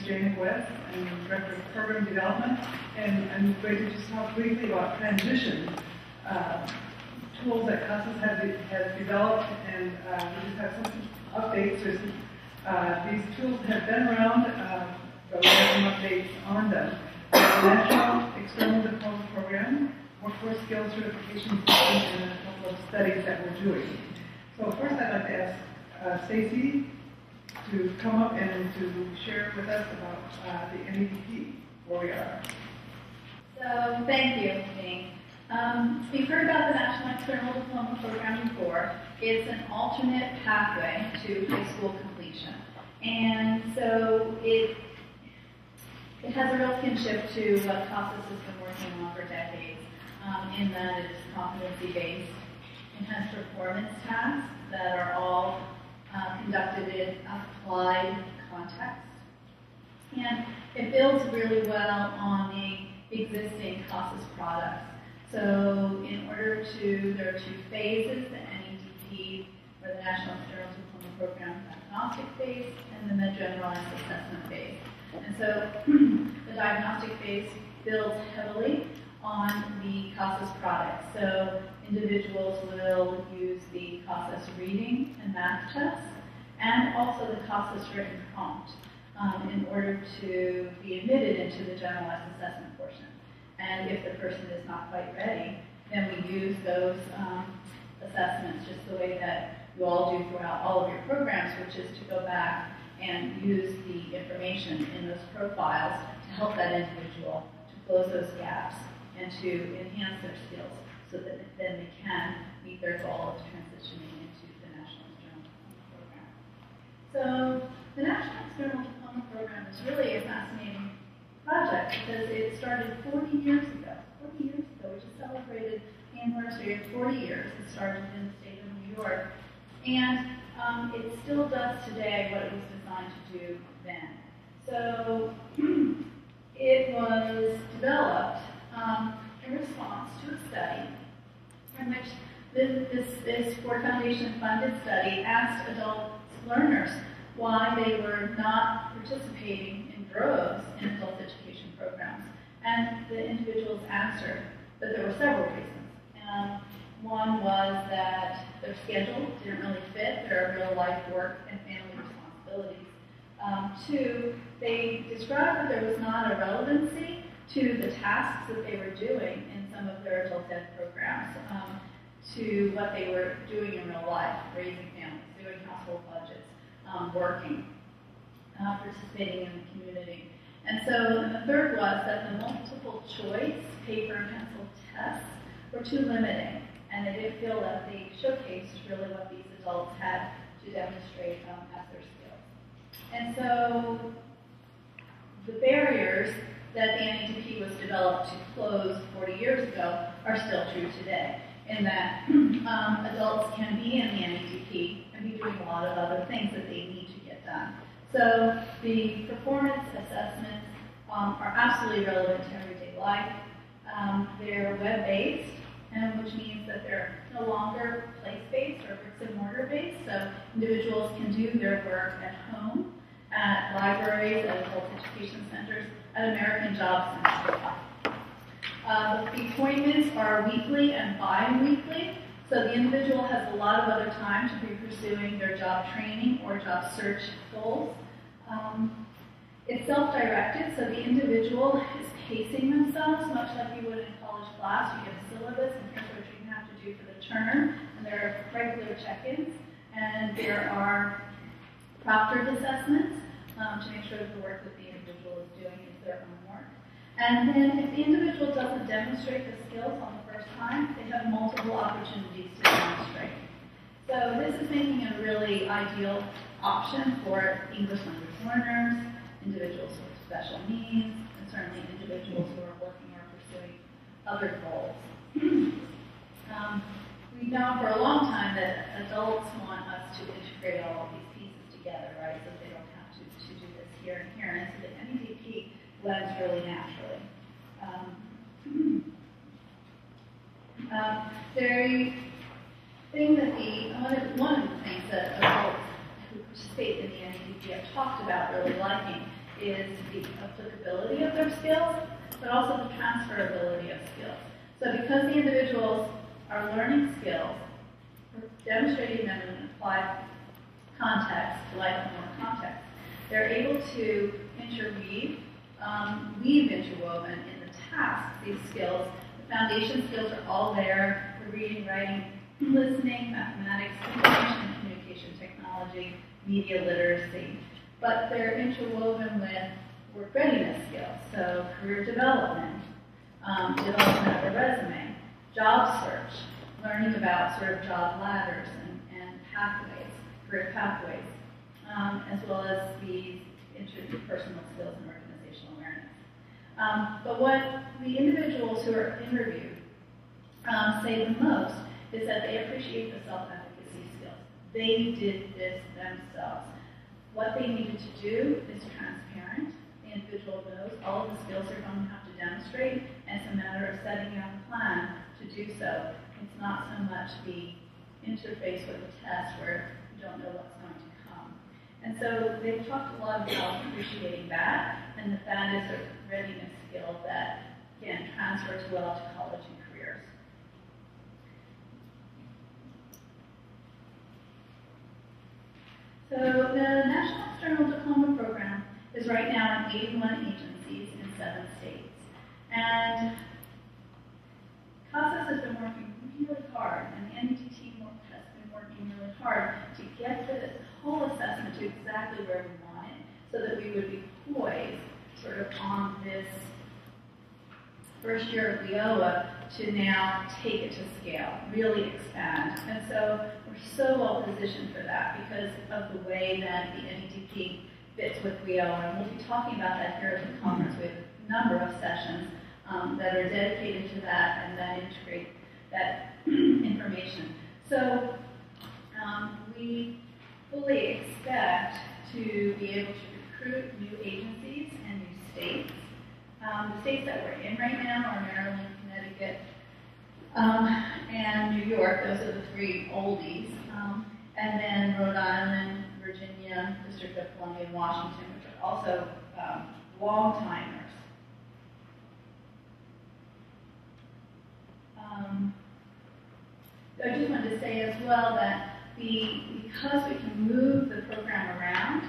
Janet West. I'm the Director of Program Development, and I'm going to just talk briefly about transition tools that CASAS has developed, and we just have some updates. These tools have been around, but we have some updates on them. The National External Diploma Program, Workforce Skills Certification System, and a couple of studies that we're doing. So first I'd like to ask Stacy to come up and to share with us about the NEDP, where we are. So thank you, Jane. We've heard about the National External Diploma Program before. It's an alternate pathway to high school completion. And so it has a real kinship to what CASAS has been working on for decades, in that it is competency-based. It has performance tasks that are all conducted in applied context. And it builds really well on the existing CASAS products. So there are two phases, the NEDP, or the National External Diploma Program diagnostic phase, and then the generalized assessment phase. And so the diagnostic phase builds heavily on the CASAS products. So individuals will use the CASAS reading and math tests, and also the CASAS written prompt in order to be admitted into the generalized assessment portion. And if the person is not quite ready, then we use those assessments just the way that you all do throughout all of your programs, which is to go back and use the information in those profiles to help that individual to close those gaps and to enhance their skills so that then they can meet their goal of transitioning into the National External Diploma Program. So the National External Diploma Program is really a fascinating project because it started 40 years ago. 40 years ago, we just celebrated the anniversary of 40 years. It started in the state of New York. And it still does today what it was designed to do then. So it was developed in response to a study in which this Ford Foundation funded study asked adult learners why they were not participating in droves in adult education programs. And the individuals answered that there were several reasons. One was that their schedule didn't really fit their real-life work and family responsibilities. Two, they described that there was not a relevancy to the tasks that they were doing in some of their adult ed programs to what they were doing in real life, raising families, doing household budgets, working, participating in the community. And so the third was that the multiple choice paper and pencil tests were too limiting, and they didn't feel that they showcased really what these adults had to demonstrate as their skills. And so the barriers that the NEDP was developed to close 40 years ago are still true today, in that adults can be in the NEDP and be doing a lot of other things that they need to get done. So the performance assessments are absolutely relevant to everyday life. They're web-based, and which means that they're no longer place-based or bricks-and-mortar-based. So individuals can do their work at home, at libraries, at adult education centers, at American Job Centers. The appointments are weekly and bi-weekly, so the individual has a lot of other time to be pursuing their job training or job search goals. It's self-directed, so the individual is pacing themselves, much like you would in a college class. You get a syllabus, and here's what you have to do for the term, and there are regular check-ins, and there are proctored assessments to make sure that the work that the individual is doing is their own work. And then if the individual doesn't demonstrate the skills on the first time, they have multiple opportunities to demonstrate. So this is making a really ideal option for English language learners, individuals with special needs, and certainly individuals who are working or pursuing other goals. We've known for a long time that adults want us to integrate all of these pieces together, right, so they don't have to do this here and here. And so the NEDP blends really naturally. One of the things that adults who participate in the NEDP have talked about really liking is the applicability of their skills, but also the transferability of skills. So because the individuals are learning skills, we're demonstrating them in an applied context, life and work context, they're able to weave interwoven in the tasks these skills. The foundation skills are all there: the reading, writing, listening, mathematics, information and communication technology, media literacy. But they're interwoven with work readiness skills, so career development, development of a resume, job search, learning about sort of job ladders and pathways, career pathways, as well as the interpersonal skills and organizational awareness. But what the individuals who are interviewed say the most is that they appreciate the self-efficacy skills. They did this themselves. What they needed to do is transparent. The individual knows all of the skills they're going to have to demonstrate, and it's a matter of setting out a plan to do so. It's not so much the interface with the test where you don't know what's going to come. And so they've talked a lot about appreciating that, and that is a readiness skill that can transfer well to college and careers. So the National External Diploma Program is right now in 81 agencies in 7 states. And CASAS has been working really hard, and the NET team has been working really hard to get the whole assessment to exactly where we want it, so that we would be poised sort of on this first year of WIOA to now take it to scale, really expand. And so we're so well positioned for that because of the way that the NEDP fits with WIOA. And we'll be talking about that here at the conference. We have a number of sessions that are dedicated to that and that integrate that information. So we fully expect to be able to recruit new agencies and new states. The states that we're in right now are Maryland, Connecticut, and New York. Those are the 3 oldies. And then Rhode Island, Virginia, District of Columbia, and Washington, which are also long-timers. I just wanted to say as well that because we can move the program around,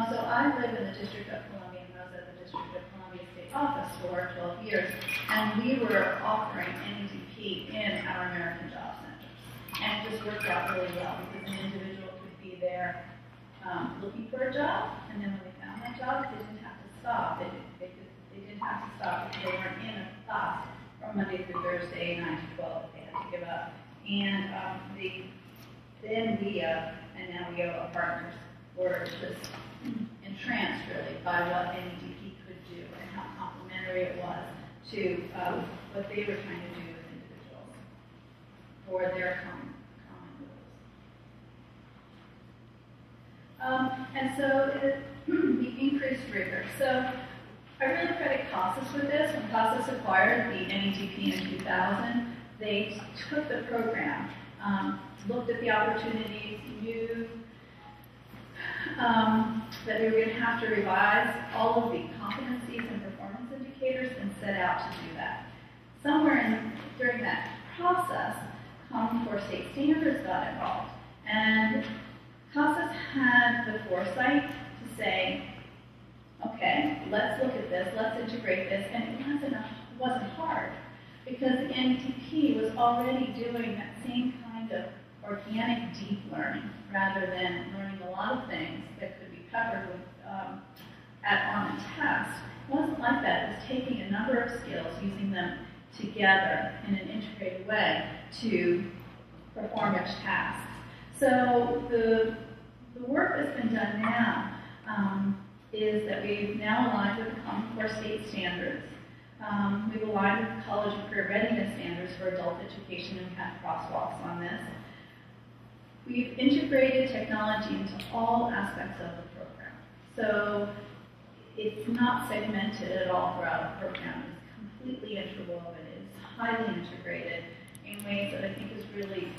so I live in the District of Columbia and was at the District of Columbia State Office for 12 years, and we were offering NEDP in our American Job Centers. And it just worked out really well because an individual could be there looking for a job, and then when they found that job, they didn't have to stop. They didn't have to stop because they weren't in a class from Monday through Thursday, 9 to 12, that they had to give up. And then WIA and now WIOA partners were just entranced really by what NEDP could do and how complementary it was to what they were trying to do with individuals for their common goals. And so the increased rigor. So I really credit CASAS with this. When CASAS acquired the NEDP in 2000, they took the program, looked at the opportunities, knew that they were going to have to revise all of the competencies and performance indicators and set out to do that. Somewhere during that process, Common Core State Standards got involved. And CASAS had the foresight to say, okay, let's look at this, let's integrate this, and it wasn't hard. Because the NEDP was already doing that same kind of organic deep learning rather than learning a lot of things that could be covered with, on a test. It wasn't like that. It was taking a number of skills, using them together in an integrated way to perform each task. So the work that's been done now is that we've now aligned with the Common Core State Standards. We've aligned with the College and Career Readiness Standards for adult education, and we have crosswalks on this. We've integrated technology into all aspects of the program. So it's not segmented at all throughout the program. It's completely interwoven. It's highly integrated in ways that I think is really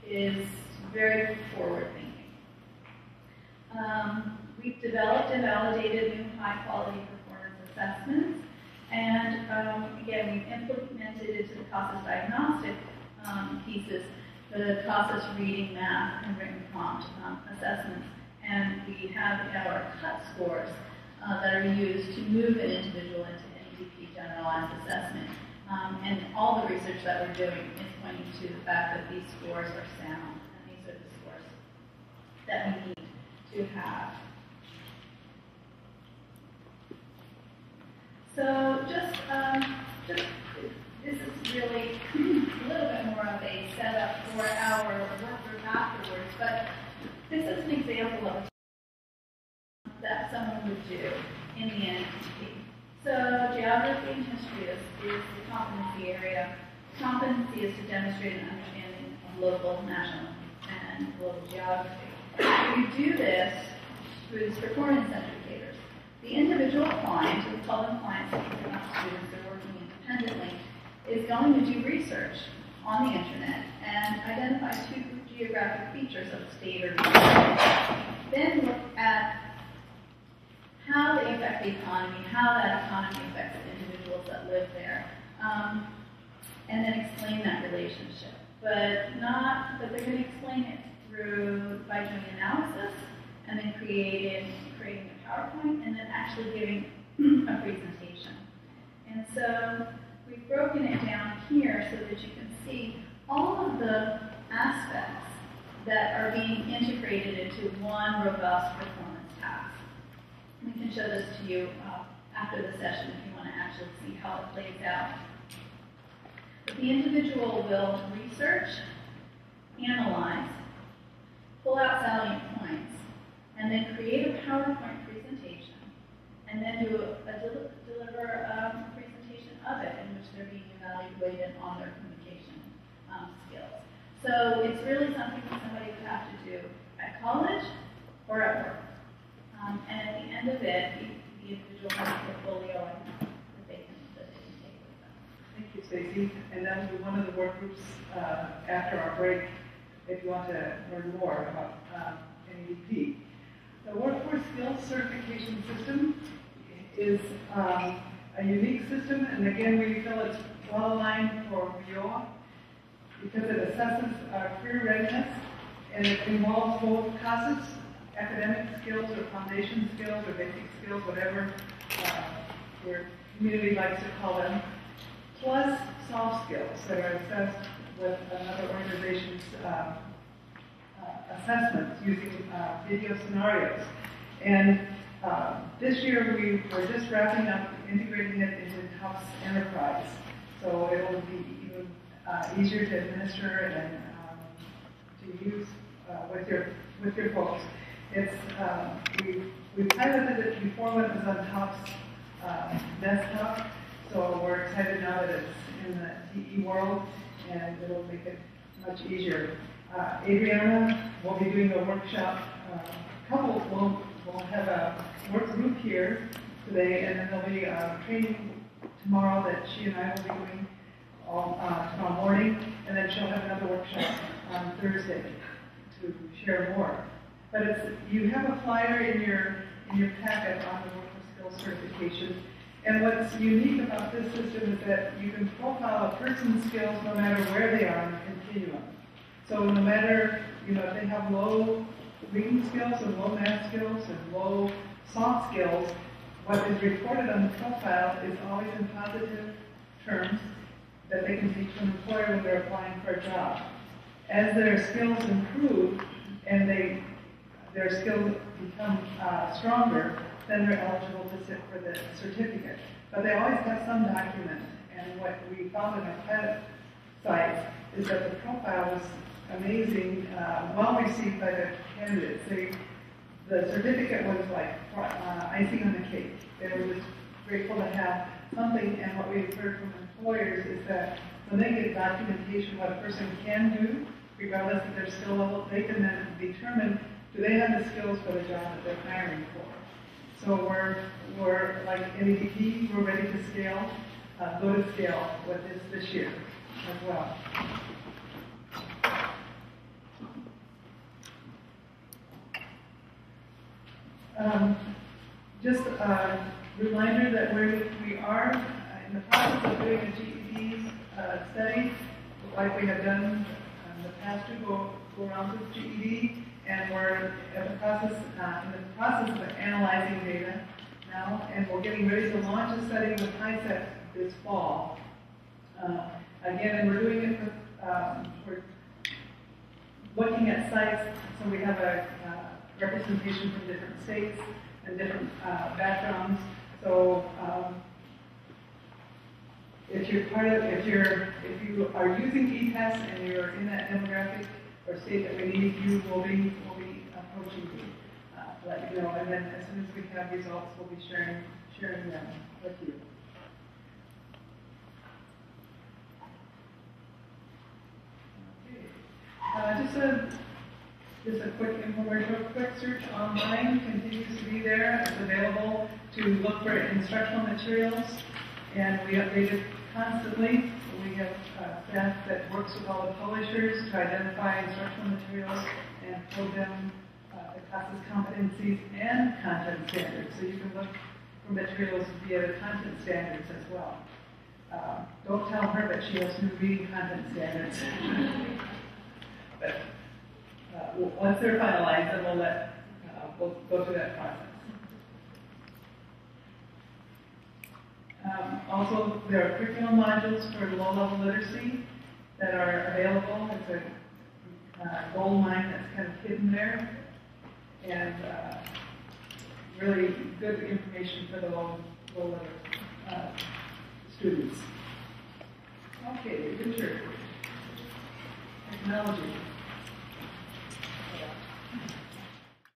is very forward-thinking. We've developed and validated new again, we've implemented into the CASAS diagnostic pieces the CASAS reading, math, and written prompt assessments. And we have our cut scores that are used to move an individual into NEDP generalized assessment. And all the research that we're doing is pointing to the fact that these scores are sound, and these are the scores that we need to have. So this is really a little bit more of a setup for our work group afterwards, but this is an example of that someone would do in the NEDP. So geography and history is the competency area. Competency is to demonstrate an understanding of local, national, and global geography. We do this through these performance indicators. The individual client, we call them clients because they're not students, they're working independently, is going to do research on the internet and identify two geographic features of a state or region. Then look at how they affect the economy, how that economy affects the individuals that live there, and then explain that relationship. But they're going to explain it by doing analysis, and then creating a PowerPoint, and then actually giving a presentation. And so we've broken it down here so that you can see all of the aspects that are being integrated into one robust performance task. We can show this to you after the session if you want to actually see how it plays out. But the individual will research, analyze, pull out salient points, and then create a PowerPoint presentation, and then deliver a presentation of it in which they're being evaluated on their communication skills. So it's really something that somebody would have to do at college or at work. And at the end of it, the individual has a portfolio that they can take with them. Thank you, Stacey. And that will be one of the work groups after our break if you want to learn more about NEDP. The Workforce Skills Certification System is a unique system, and again, we feel it's well aligned for WIOA because it assesses career readiness, and it involves both CASAS, academic skills or foundation skills or basic skills, whatever your community likes to call them, plus soft skills that are assessed with another organization's assessments using video scenarios. And this year we were just wrapping up integrating it into Tufts Enterprise. So it will be even easier to administer and to use with your folks. It's we piloted it before when it was on Tufts desktop, so we're excited now that it's in the TE world, and it'll make it much easier. Adriana will be doing a workshop. Couples will have a work group here today, and then there'll be a training tomorrow that she and I will be doing tomorrow morning, and then she'll have another workshop on Thursday to share more. But you have a flyer in your packet on the Workforce Skills Certification, and what's unique about this system is that you can profile a person's skills no matter where they are in the continuum. So no matter, if they have low reading skills and low math skills and low soft skills, what is reported on the profile is always in positive terms that they can take to an employer when they're applying for a job. As their skills improve and their skills become stronger, then they're eligible to sit for the certificate. But they always have some document, and what we found in our pilot sites is that the profile was amazing, well received by the candidates. The certificate was like icing on the cake. They were just grateful to have something, and what we've heard from employers is that when they get documentation what a person can do, regardless of their skill level, they can then determine, do they have the skills for the job that they're hiring for? So we're like NEDP, we're ready to scale, go to scale with this year as well. Just a reminder that we are in the process of doing a GED study, like we have done in the past to go around with GED, and we're in the process of analyzing data now, and we're getting ready to launch a study with CASAS this fall. Again, and we're doing it with, we're looking at sites, so we have a representation from different states and different backgrounds. So if you are using EPAS and you're in that demographic or state that we need, you will be approaching you to let you know. And then as soon as we have results, we'll be sharing them with you. Just a quick infomercial. Quick search online continues to be there. It's available to look for instructional materials, and we update it constantly. We have staff that works with all the publishers to identify instructional materials and code them the CASAS competencies and content standards. So you can look for materials via the content standards as well. Don't tell her that she has new reading content standards. But once they're finalized, then we'll go through that process. Also, there are curriculum modules for low-level literacy that are available. It's a gold mine that's kind of hidden there, and really good information for the low-level students. Okay, future technology.